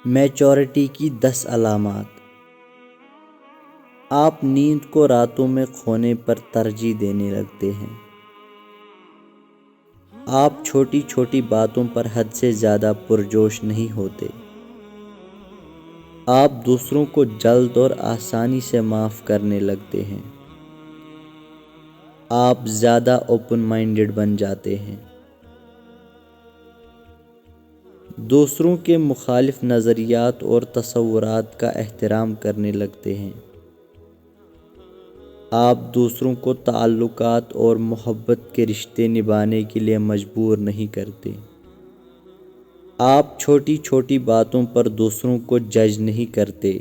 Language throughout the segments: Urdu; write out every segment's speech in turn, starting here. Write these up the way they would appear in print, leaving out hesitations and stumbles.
میچورٹی کی 10 علامات۔ آپ نیند کو راتوں میں کھونے پر ترجیح دینے لگتے ہیں۔ آپ چھوٹی چھوٹی باتوں پر حد سے زیادہ پرجوش نہیں ہوتے۔ آپ دوسروں کو جلد اور آسانی سے معاف کرنے لگتے ہیں۔ آپ زیادہ اوپن مائنڈڈ بن جاتے ہیں۔ دوسروں کے مخالف نظریات اور تصورات کا احترام کرنے لگتے ہیں۔ آپ دوسروں کو تعلقات اور محبت کے رشتے نبھانے کے لیے مجبور نہیں کرتے۔ آپ چھوٹی چھوٹی باتوں پر دوسروں کو جج نہیں کرتے،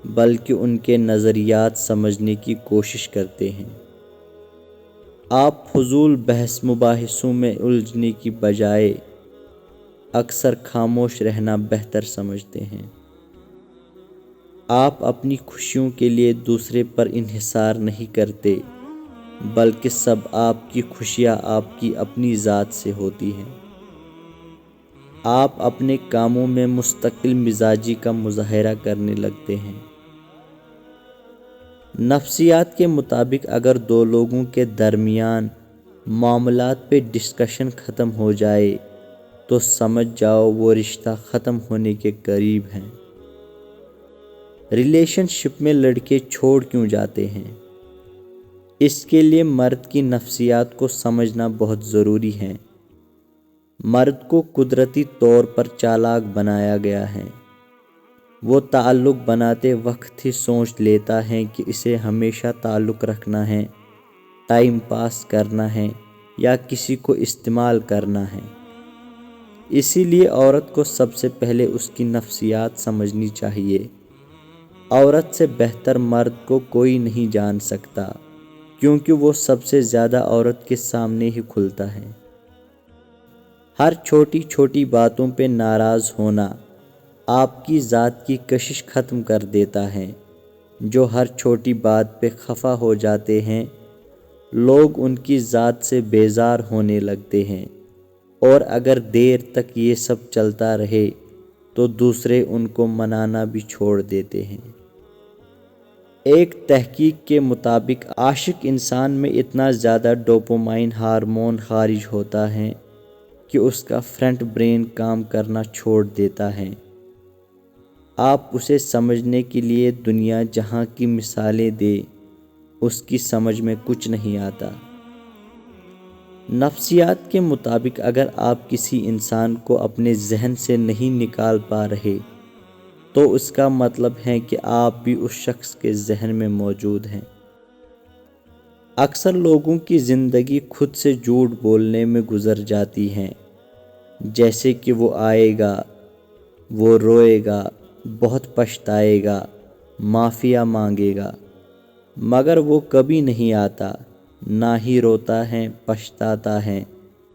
بلکہ ان کے نظریات سمجھنے کی کوشش کرتے ہیں۔ آپ فضول بحث مباحثوں میں الجھنے کی بجائے اکثر خاموش رہنا بہتر سمجھتے ہیں۔ آپ اپنی خوشیوں کے لیے دوسرے پر انحصار نہیں کرتے، بلکہ سب آپ کی خوشیاں آپ کی اپنی ذات سے ہوتی ہیں۔ آپ اپنے کاموں میں مستقل مزاجی کا مظاہرہ کرنے لگتے ہیں۔ نفسیات کے مطابق اگر دو لوگوں کے درمیان معاملات پہ ڈسکشن ختم ہو جائے تو سمجھ جاؤ وہ رشتہ ختم ہونے کے قریب ہیں۔ ریلیشن شپ میں لڑکے چھوڑ کیوں جاتے ہیں؟ اس کے لیے مرد کی نفسیات کو سمجھنا بہت ضروری ہے۔ مرد کو قدرتی طور پر چالاک بنایا گیا ہے۔ وہ تعلق بناتے وقت ہی سوچ لیتا ہے کہ اسے ہمیشہ تعلق رکھنا ہے، ٹائم پاس کرنا ہے یا کسی کو استعمال کرنا ہے۔ اسی لیے عورت کو سب سے پہلے اس کی نفسیات سمجھنی چاہیے۔ عورت سے بہتر مرد کو کوئی نہیں جان سکتا، کیونکہ وہ سب سے زیادہ عورت کے سامنے ہی کھلتا ہے۔ ہر چھوٹی چھوٹی باتوں پہ ناراض ہونا آپ کی ذات کی کشش ختم کر دیتا ہے۔ جو ہر چھوٹی بات پہ خفا ہو جاتے ہیں، لوگ ان کی ذات سے بیزار ہونے لگتے ہیں، اور اگر دیر تک یہ سب چلتا رہے تو دوسرے ان کو منانا بھی چھوڑ دیتے ہیں۔ ایک تحقیق کے مطابق عاشق انسان میں اتنا زیادہ ڈوپامائن ہارمون خارج ہوتا ہے کہ اس کا فرنٹ برین کام کرنا چھوڑ دیتا ہے۔ آپ اسے سمجھنے کے لیے دنیا جہاں کی مثالیں دے، اس کی سمجھ میں کچھ نہیں آتا۔ نفسیات کے مطابق اگر آپ کسی انسان کو اپنے ذہن سے نہیں نکال پا رہے تو اس کا مطلب ہے کہ آپ بھی اس شخص کے ذہن میں موجود ہیں۔ اکثر لوگوں کی زندگی خود سے جھوٹ بولنے میں گزر جاتی ہے، جیسے کہ وہ آئے گا، وہ روئے گا، بہت پچھتائے گا، معافیا مانگے گا، مگر وہ کبھی نہیں آتا، نہ ہی روتا ہے، پچھتاتا ہے۔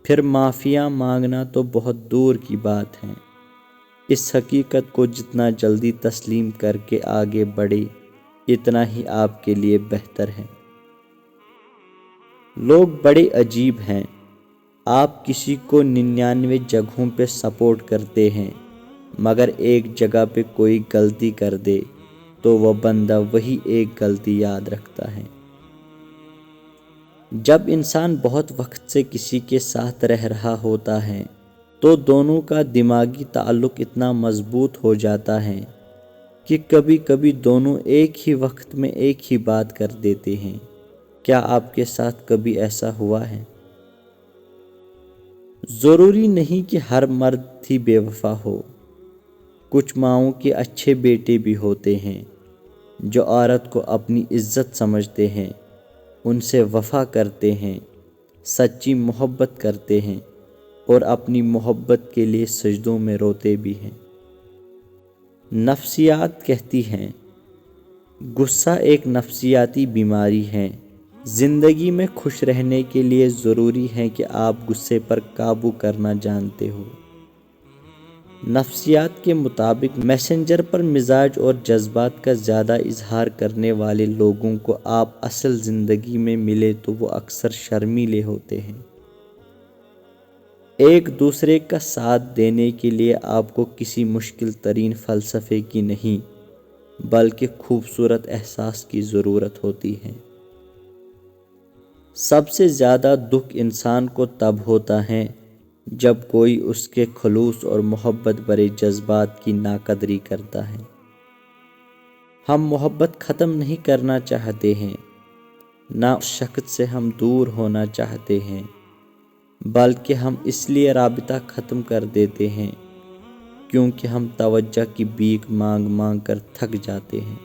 پھر معافیا مانگنا تو بہت دور کی بات ہے۔ اس حقیقت کو جتنا جلدی تسلیم کر کے آگے بڑھے اتنا ہی آپ کے لیے بہتر ہے۔ لوگ بڑے عجیب ہیں۔ آپ کسی کو 99 جگہوں پہ سپورٹ کرتے ہیں، مگر ایک جگہ پہ کوئی غلطی کر دے تو وہ بندہ وہی ایک غلطی یاد رکھتا ہے۔ جب انسان بہت وقت سے کسی کے ساتھ رہ رہا ہوتا ہے تو دونوں کا دماغی تعلق اتنا مضبوط ہو جاتا ہے کہ کبھی کبھی دونوں ایک ہی وقت میں ایک ہی بات کر دیتے ہیں۔ کیا آپ کے ساتھ کبھی ایسا ہوا ہے؟ ضروری نہیں کہ ہر مرد ہی بے وفا ہو۔ کچھ ماؤں کے اچھے بیٹے بھی ہوتے ہیں جو عورت کو اپنی عزت سمجھتے ہیں، ان سے وفا کرتے ہیں، سچی محبت کرتے ہیں اور اپنی محبت کے لیے سجدوں میں روتے بھی ہیں۔ نفسیات کہتی ہیں، غصہ ایک نفسیاتی بیماری ہے۔ زندگی میں خوش رہنے کے لیے ضروری ہے کہ آپ غصے پر قابو کرنا جانتے ہو۔ نفسیات کے مطابق میسنجر پر مزاج اور جذبات کا زیادہ اظہار کرنے والے لوگوں کو آپ اصل زندگی میں ملے تو وہ اکثر شرمیلے ہوتے ہیں۔ ایک دوسرے کا ساتھ دینے کے لیے آپ کو کسی مشکل ترین فلسفے کی نہیں بلکہ خوبصورت احساس کی ضرورت ہوتی ہے۔ سب سے زیادہ دکھ انسان کو تب ہوتا ہے جب کوئی اس کے خلوص اور محبت بھرے جذبات کی ناقدری کرتا ہے۔ ہم محبت ختم نہیں کرنا چاہتے ہیں، نہ اس شخص سے ہم دور ہونا چاہتے ہیں، بلکہ ہم اس لیے رابطہ ختم کر دیتے ہیں کیونکہ ہم توجہ کی بھیک مانگ مانگ کر تھک جاتے ہیں۔